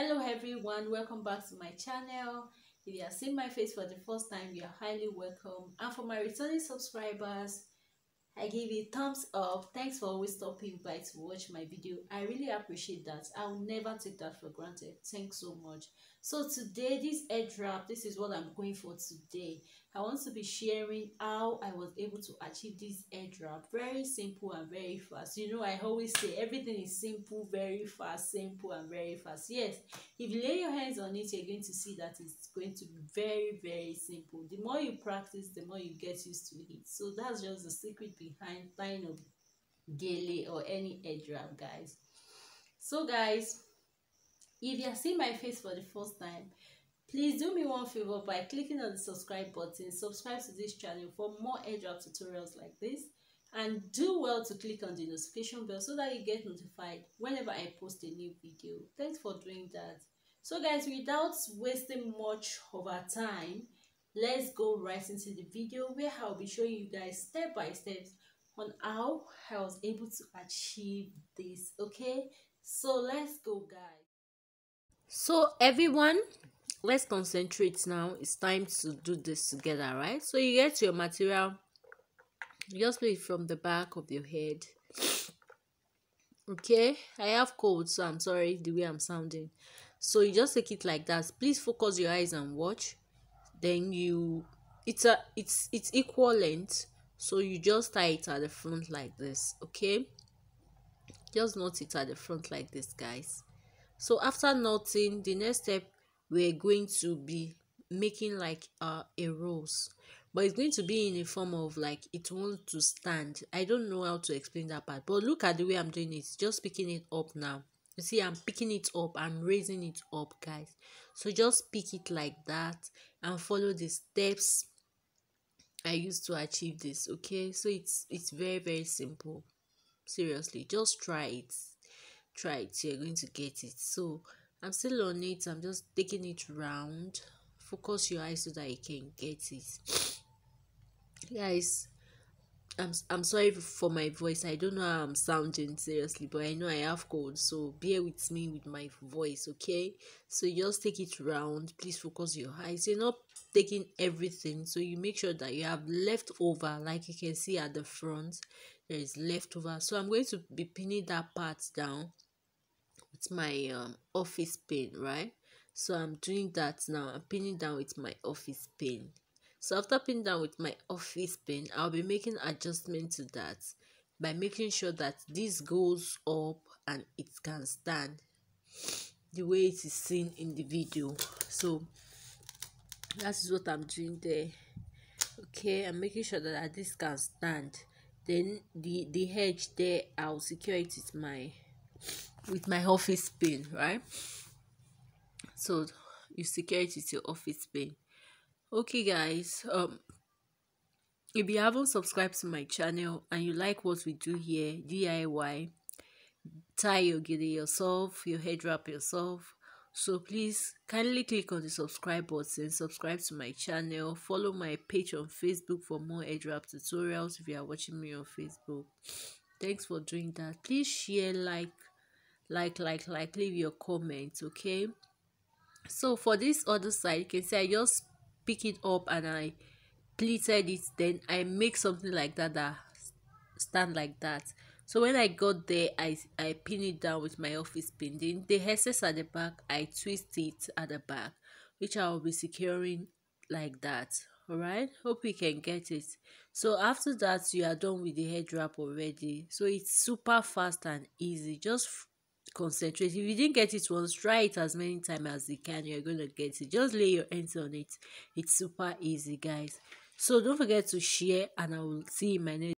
Hello everyone, welcome back to my channel. If you are seeing my face for the first time, you are highly welcome. And for my returning subscribers, I give you thumbs up. Thanks for always stopping by to watch my video. I really appreciate that. I will never take that for granted. Thanks so much. So today, this airdrop, this is what I'm going for today. I want to be sharing how I was able to achieve this airdrop. Very simple and very fast. You know, I always say everything is simple, very fast, simple and very fast. Yes, if you lay your hands on it, you're going to see that it's going to be very, very simple. The more you practice, the more you get used to it. So that's just the secret behind tying up daily or any airdrop, guys. So guys, if you are seeing my face for the first time, please do me one favor by clicking on the subscribe button. Subscribe to this channel for more airdrop tutorials like this, and do well to click on the notification bell so that you get notified whenever I post a new video. Thanks for doing that. So guys, without wasting much of our time, let's go right into the video where I'll be showing you guys step by step on how I was able to achieve this. Okay, so let's go, guys. So everyone, let's concentrate now. It's time to do this together, right? So you get your material, you just play it from the back of your head. Okay, I have cold, so I'm sorry the way I'm sounding. So you just take it like that. Please focus your eyes and watch. Then it's equal length, so you just tie it at the front like this. Okay, just knot it at the front like this, guys. So after knotting, the next step, we're going to be making like a rose, but it's going to be in a form of like it wants to stand. I don't know how to explain that part, but look at the way I'm doing it. Just picking it up now. You see, I'm picking it up, I'm raising it up, guys. So just pick it like that and follow the steps I used to achieve this. Okay, so it's very, very simple. Seriously, just try it, you're going to get it. So I'm still on it. I'm just taking it round. Focus your eyes so that you can get it, guys. I'm sorry for my voice. I don't know how I'm sounding, seriously, but I know I have cold, so bear with me with my voice. Okay, so you just take it round. Please focus your eyes. You're not taking everything, so you make sure that you have leftover, like you can see at the front there is leftover. So I'm going to be pinning that part down with my office pin, right? So I'm doing that now. I'm pinning down with my office pin. So after pinning down with my office pin, I'll be making adjustment to that by making sure that this goes up and it can stand the way it is seen in the video. So that is what I'm doing there. Okay, I'm making sure that this can stand. Then the edge there, I'll secure it with my office pin, right? So you secure it with your office pin. Okay, guys, if you haven't subscribed to my channel and you like what we do here, DIY, tie your gele yourself, your head wrap yourself, so please kindly click on the subscribe button, subscribe to my channel, follow my page on Facebook for more head wrap tutorials if you are watching me on Facebook. Thanks for doing that. Please share, like, leave your comments. Okay, so for this other side, you can see I just pick it up and I pleated it, then I make something like that stand like that. So when I got there, I pin it down with my office pin. Then the excess at the back, I twist it at the back, which I will be securing like that. All right, hope you can get it. So after that, you are done with the head wrap already. So it's super fast and easy. Just concentrate. If you didn't get it once, try it as many times as you can. You're gonna get it. Just lay your hands on it. It's super easy, guys. So don't forget to share, and I will see you in my next